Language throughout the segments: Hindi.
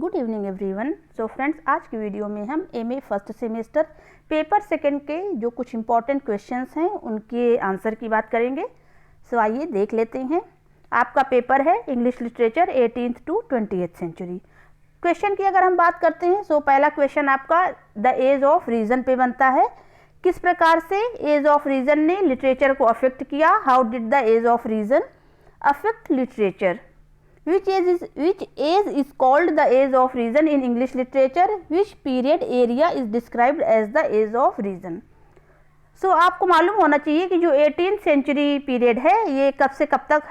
Good evening everyone. So friends, आज की वीडियो में हम MA first semester paper second के जो कुछ इंपॉर्टेंट क्वेश्चंस हैं उनके आंसर की बात करेंगे। सो आइए देख लेते हैं। आपका पेपर है English literature 18th to 20th century. Question की अगर हम बात करते हैं, सो पहला क्वेश्चन आपका द एज ऑफ रीज़न पे बनता है। किस प्रकार से एज ऑफ रीज़न ने लिटरेचर को अफेक्ट किया? How did the age of reason affect literature? Which age is called the age of reason in English literature? Which period area is described as the age of reason? So आपको मालूम होना चाहिए कि जो 18th सेंचुरी पीरियड है ये कब से कब तक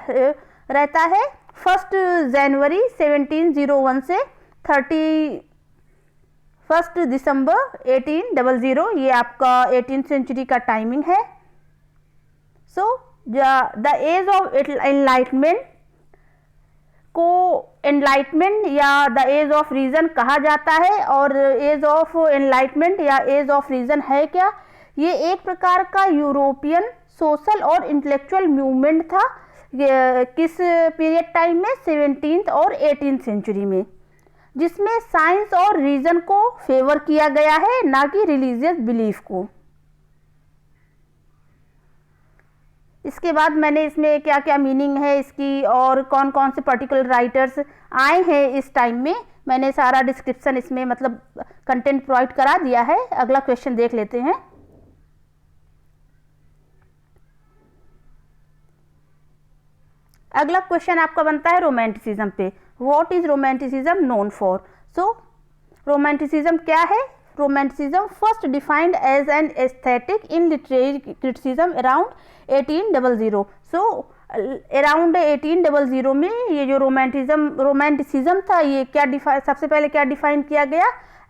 रहता है। 1 जनवरी 1701 से 31 दिसंबर 1800, ये आपका 18th सेंचुरी का टाइमिंग है। So the age of enlightenment को एनलाइटमेंट या द एज ऑफ रीज़न कहा जाता है। और एज ऑफ एनलाइटमेंट या एज ऑफ रीज़न है क्या? ये एक प्रकार का यूरोपियन सोशल और इंटेलेक्चुअल मूवमेंट था। किस पीरियड टाइम में? 17th और 18th सेंचुरी में, जिसमें साइंस और रीज़न को फेवर किया गया है, ना कि रिलीजियस बिलीफ को। इसके बाद मैंने इसमें क्या क्या मीनिंग है इसकी और कौन कौन से पर्टिकुलर राइटर्स आए हैं इस टाइम में, मैंने सारा डिस्क्रिप्शन इसमें मतलब कंटेंट प्रोवाइड करा दिया है। अगला क्वेश्चन देख लेते हैं। अगला क्वेश्चन आपका बनता है रोमांटिसिज्म पे। What is romanticism known for? So romanticism क्या है? Romanticism first defined as an aesthetic in literary criticism around 1800। So around 1800 में ये जो रोमांटिसिज्म था ये क्या सबसे पहले क्या डिफाइन किया गया?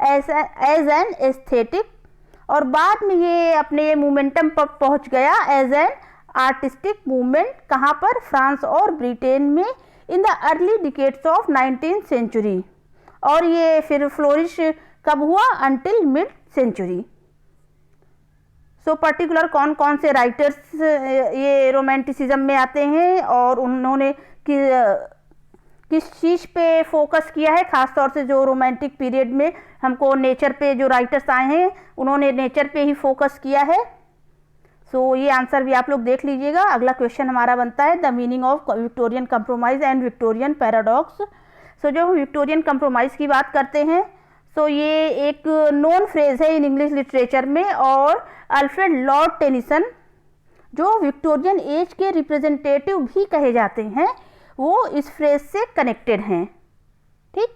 एज एन एस्थेटिक, और बाद में ये अपने मोमेंटम पर पहुंच गया एज एन आर्टिस्टिक मूवमेंट। कहाँ पर? फ्रांस और ब्रिटेन में in the early decades of 19th century. और ये फिर फ्लोरिश कब हुआ? Until mid century. So particular कौन कौन से राइटर्स ये रोमांटिसिज्म में आते हैं और उन्होंने किस चीज़ पे फोकस किया है? ख़ास तौर से जो रोमांटिक पीरियड में हमको नेचर पे जो राइटर्स आए हैं उन्होंने नेचर पे ही फोकस किया है। सो ये आंसर भी आप लोग देख लीजिएगा। अगला क्वेश्चन हमारा बनता है the meaning of Victorian compromise and Victorian paradox. So जो हम विक्टोरियन कंप्रोमाइज़ की बात करते हैं, सो ये एक नोन फ्रेज है इन इंग्लिश लिटरेचर में, और अल्फ्रेड लॉर्ड टेनिसन जो विक्टोरियन एज के रिप्रेजेंटेटिव भी कहे जाते हैं वो इस फ्रेज से कनेक्टेड हैं। ठीक,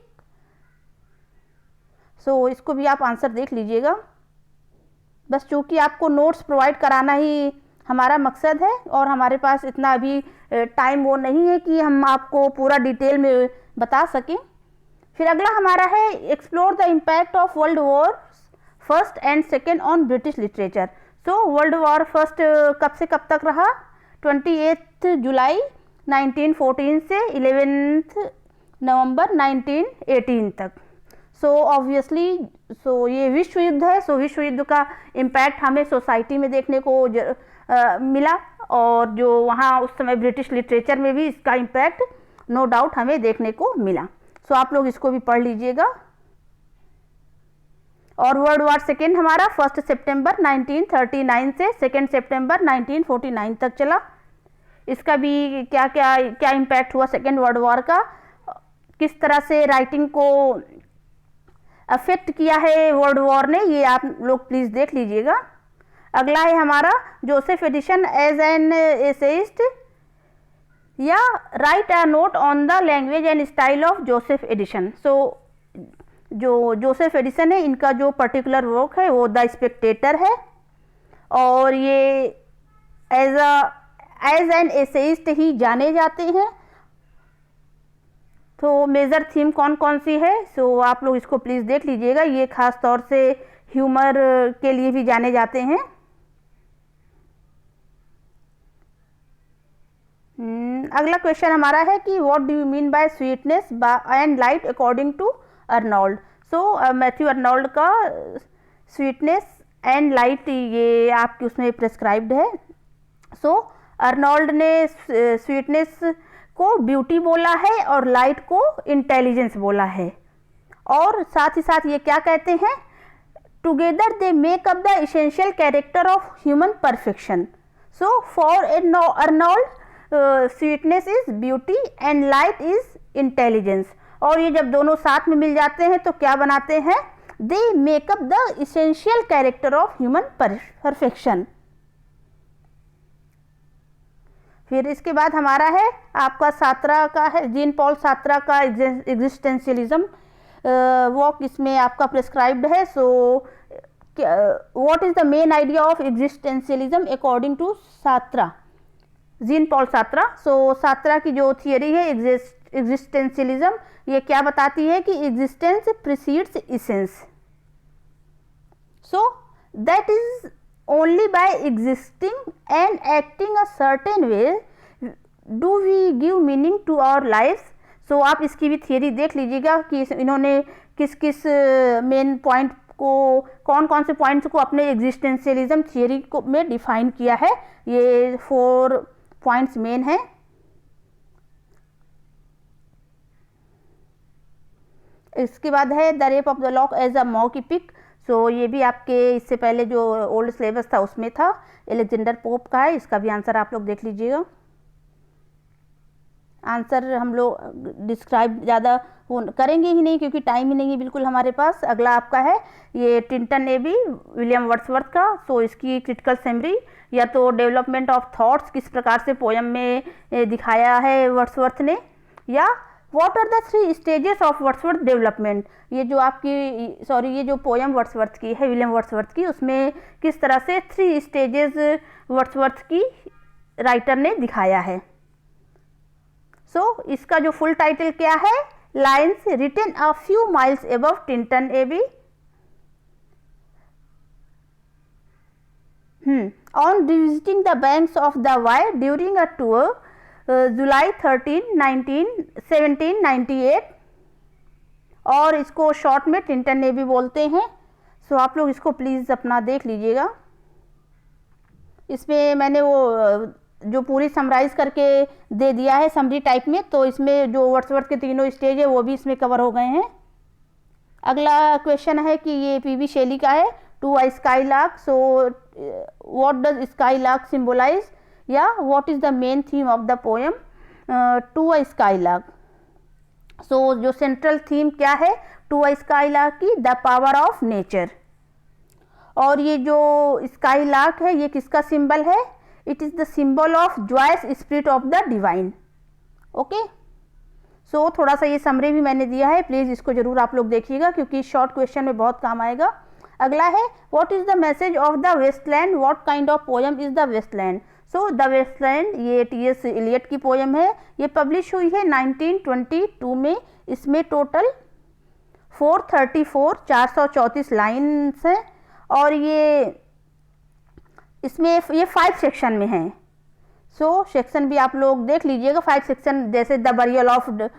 सो इसको भी आप आंसर देख लीजिएगा। बस चूँकि आपको नोट्स प्रोवाइड कराना ही हमारा मकसद है और हमारे पास इतना अभी टाइम वो नहीं है कि हम आपको पूरा डिटेल में बता सकें। फिर अगला हमारा है explore the impact of world war first and second on British literature. So world war first कब से कब तक रहा? 28 जुलाई 1914 से 11 नवंबर 1918 तक। सो ऑब्वियसली ये विश्व युद्ध है। सो विश्व युद्ध का इम्पैक्ट हमें सोसाइटी में देखने को मिला, और जो वहाँ उस समय ब्रिटिश लिटरेचर में भी इसका इम्पैक्ट नो डाउट हमें देखने को मिला। सो आप लोग इसको भी पढ़ लीजिएगा। और वर्ल्ड वॉर सेकेंड हमारा 1 सितंबर 1939 से 2 सितंबर 1949 तक चला। इसका भी क्या क्या क्या इम्पैक्ट हुआ सेकेंड वर्ल्ड वॉर का, किस तरह से राइटिंग को अफेक्ट किया है वर्ल्ड वॉर ने, ये आप लोग प्लीज़ देख लीजिएगा। अगला है हमारा Joseph Addison as an essayist, या write a note on the language and style of Joseph Addison. So जो जोसेफ एडिसन है इनका जो पर्टिकुलर वर्क है वो द स्पेक्टेटर है, और ये एज एन एसेइस्ट ही जाने जाते हैं। तो मेजर थीम कौन कौन सी है? सो आप लोग इसको प्लीज़ देख लीजिएगा। ये खास तौर से ह्यूमर के लिए भी जाने जाते हैं। अगला क्वेश्चन हमारा है कि what do you mean by sweetness and light according to Arnold? So Matthew Arnold का स्वीटनेस एंड लाइट ये आपकी उसमें प्रेस्क्राइब्ड है। सो अर्नोल्ड ने स्वीटनेस को ब्यूटी बोला है और लाइट को इंटेलिजेंस बोला है। और साथ ही साथ ये क्या कहते हैं, together they make up the essential character of human perfection. So for Arnold sweetness is beauty and light is intelligence. और ये जब दोनों साथ में मिल जाते हैं तो क्या बनाते हैं, they make up the essential character of human perfection. फिर इसके बाद हमारा है आपका सात्रा का है, जीन पॉल सात्रा का एग्जिस्टेंशियलिज्म, वो इसमें आपका प्रिस्क्राइब्ड है। So what is the main idea of existentialism according to Sartre, Jean Paul Sartre. So Sartre की जो थियरी है एग्जिस्टेंशियलिज्म, ये क्या बताती है कि existence precedes essence. So that is only by existing and acting a certain way do we give meaning to our lives। so आप इसकी भी थियरी देख लीजिएगा कि इन्होंने किस किस मेन पॉइंट को, कौन कौन से पॉइंट्स को अपने एग्जिस्टेंशियलिज्म थियरी को में डिफाइन किया है। ये 4 पॉइंट्स मेन हैं। इसके बाद है the rape of the lock as a mock epic. So ये भी आपके इससे पहले जो ओल्ड सिलेबस था उसमें था, एलेक्जेंडर पोप का है। इसका भी आंसर आप लोग देख लीजिएगा। आंसर हम लोग डिस्क्राइब ज़्यादा करेंगे ही नहीं क्योंकि टाइम ही नहीं है बिल्कुल हमारे पास। अगला आपका है ये टिंटन एबी विलियम वर्ड्सवर्थ का। सो इसकी क्रिटिकल समरी या तो डेवलपमेंट ऑफ थॉट्स किस प्रकार से पोयम में दिखाया है वर्ड्सवर्थ ने, या what are the 3 stages of Wordsworth development. ये जो आपकी ये जो पोयम वर्ड्सवर्थ की है, विलियम वर्ड्सवर्थ की, उसमें किस तरह से 3 स्टेजेस वर्ड्सवर्थ की राइटर ने दिखाया है। सो इसका जो फुल टाइटल क्या है, lines written a few miles above Tintern Abbey on revisiting the banks of the Wye during a tour July 13, 1798, और इसको शॉर्ट में टिंटन एबी बोलते हैं। सो आप लोग इसको प्लीज़ अपना देख लीजिएगा। इसमें मैंने वो जो पूरी समराइज करके दे दिया है समरी टाइप में, तो इसमें जो वर्ड्सवर्थ के 3 स्टेज है वो भी इसमें कवर हो गए हैं। अगला क्वेश्चन है कि ये पीबी शेली का है, to a skylark. So what does skylark symbolise, या what is the main theme of the poem to a skylark. So जो सेंट्रल थीम क्या है टू अ स्काई लार्क की, द पावर ऑफ नेचर। और ये जो स्काई लार्क है ये किसका सिंबल है, it is the symbol of joyous spirit of the divine. Okay, so थोड़ा सा ये समरी भी मैंने दिया है, प्लीज़ इसको जरूर आप लोग देखिएगा क्योंकि शॉर्ट क्वेश्चन में बहुत काम आएगा। अगला है what is the message of the Wasteland, what kind of poem is the Wasteland. So the Wasteland ये टी.एस. इलियट की पोएम है, ये पब्लिश हुई है 1922 में। इसमें टोटल 434 लाइन्स हैं और ये इसमें ये 5 सेक्शन में हैं। सो सेक्शन भी आप लोग देख लीजिएगा, 5 सेक्शन, जैसे the burial of the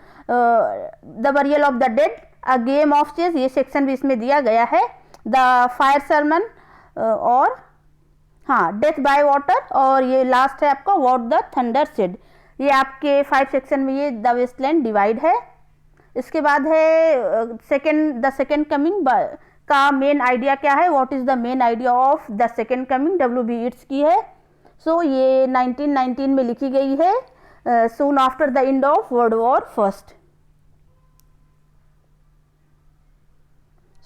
dead, a game of chess, ये सेक्शन भी इसमें दिया गया है। द फायर सरमन और हाँ डेथ बाय वाटर, और ये लास्ट है आपका व्हाट द थंडर सेड। ये आपके 5 सेक्शन में ये द वेस्टलैंड डिवाइड है। इसके बाद है द सेकेंड कमिंग का मेन आइडिया क्या है, what is the main idea of the second coming, W.B. Yeats की है। सो ये 1919 में लिखी गई है, soon after the end of world war first.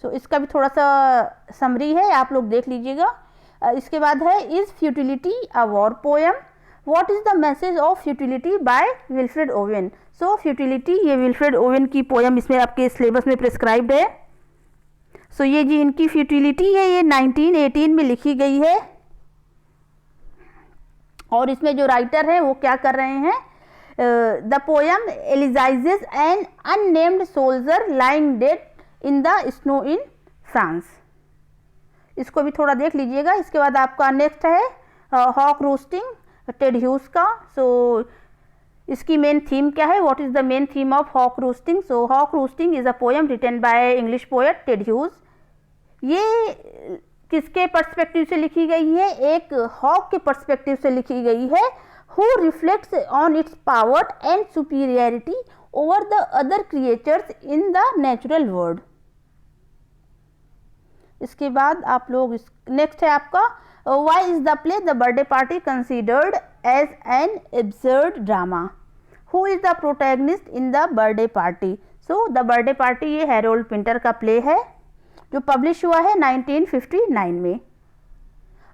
So इसका भी थोड़ा सा समरी है, आप लोग देख लीजिएगा। इसके बाद है is futility a war poem, what is the message of futility by Wilfred Owen. So futility ये विल्फ्रेड ओवेन की पोएम इसमें आपके सिलेबस में प्रिस्क्राइब्ड है। सो ये जी इनकी फ्यूटिलिटी है, ये 1918 में लिखी गई है और इसमें जो राइटर है वो क्या कर रहे हैं, the poem eulogises an unnamed soldier lying dead in the snow in France. इसको भी थोड़ा देख लीजिएगा। इसके बाद आपका नेक्स्ट है हॉक रोस्टिंग, टेड ह्यूज का। सो इसकी मेन थीम क्या है, what is the main theme of hawk roosting. So hawk roosting is a poem written by English poet Ted Hughes. ये किसके पर्सपेक्टिव से लिखी गई है, एक हॉक के पर्सपेक्टिव से लिखी गई है, who reflects on its power and superiority over the other creatures in the natural world. इसके बाद आप लोग नेक्स्ट है आपका why is the play the birthday party considered as an absurd drama, who is the protagonist in the birthday party. So the birthday party ये हैरोल्ड पिंटर का प्ले है जो पब्लिश हुआ है 1959 में।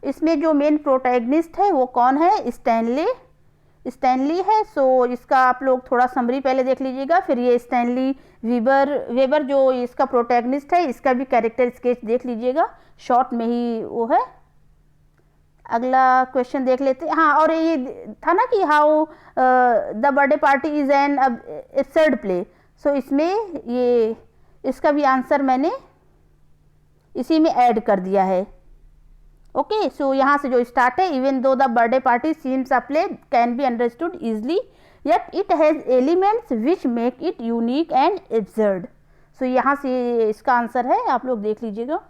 इसमें जो मेन प्रोटैगनिस्ट है वो कौन है, स्टैनली है। सो इसका आप लोग थोड़ा समरी पहले देख लीजिएगा, फिर ये स्टैनली वेबर जो इसका प्रोटैगनिस्ट है इसका भी कैरेक्टर स्केच देख लीजिएगा, शॉर्ट में ही वो है। अगला क्वेश्चन देख लेते हैं। हाँ, और ये था ना कि how the birthday party is an absurd play. So इसमें ये इसका भी आंसर मैंने इसी में ऐड कर दिया है। ओके, सो यहाँ से जो स्टार्ट है, even though the birthday party seems a play can be understood easily yet it has elements which make it unique and absurd. So यहाँ से इसका आंसर है, आप लोग देख लीजिएगा।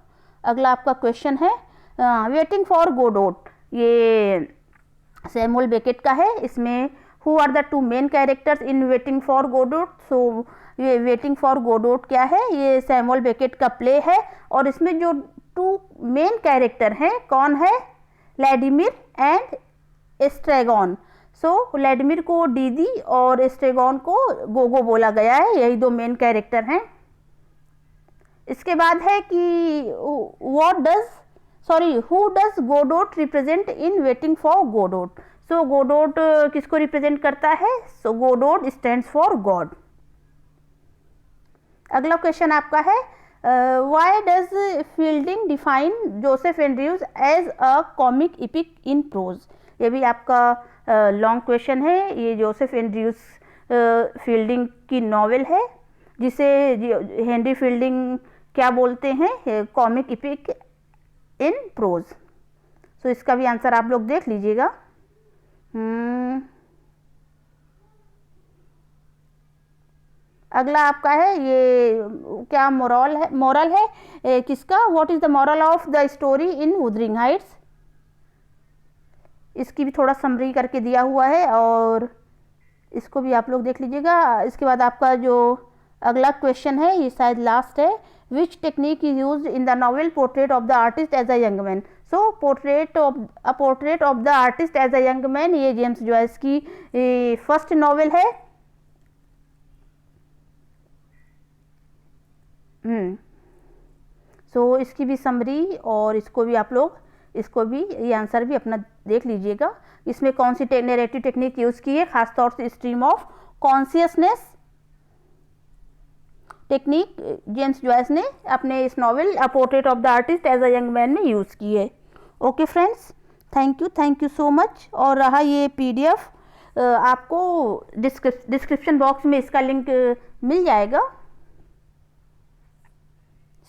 अगला आपका क्वेश्चन है वेटिंग फॉर गोडोट, ये सैमुअल बेकेट का है। इसमें who are the two main characters in waiting for Godot. So ये वेटिंग फॉर गोडोट क्या है, ये सैमुअल बेकेट का प्ले है और इसमें जो टू मेन कैरेक्टर हैं कौन है, Vladimir and Estragon. So Vladimir को दीदी और एस्ट्रेगॉन को गोगो बोला गया है, यही दो मेन कैरेक्टर हैं। इसके बाद है कि who does Godot represent in waiting for Godot. So Godot किसको रिप्रेजेंट करता है, so Godot stands for God. अगला क्वेश्चन आपका है why does Fielding define Joseph Andrews as a comic epic in prose. ये भी आपका लॉन्ग क्वेश्चन है। ये जोसेफ एंड्रयूज फील्डिंग की नॉवेल है जिसे हेनरी फील्डिंग क्या बोलते हैं, comic epic in prose. So इसका भी आंसर आप लोग देख लीजिएगा। अगला आपका है ये क्या मोरल है किसका, what is the moral of the story in Wuthering Heights. इसकी भी थोड़ा समरी करके दिया हुआ है और इसको भी आप लोग देख लीजिएगा। इसके बाद आपका जो अगला क्वेश्चन है ये शायद लास्ट है, which technique is used in the novel portrait of the artist as a young man. So portrait of the artist as a young man ये जेम्स जॉयस की फर्स्ट नॉवेल है। सो इसकी भी समरी और इसको भी आप लोग ये आंसर भी अपना देख लीजिएगा। इसमें कौन सी नैरेटिव टेक्निक यूज़ की है, खासतौर से stream of consciousness technique James Joyce ने अपने इस novel a portrait of the artist as a young man में यूज़ की है। Okay friends, thank you so much. और रहा ये PDF आपको डिस्क्रिप्शन बॉक्स में इसका लिंक मिल जाएगा।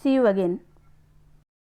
See you again.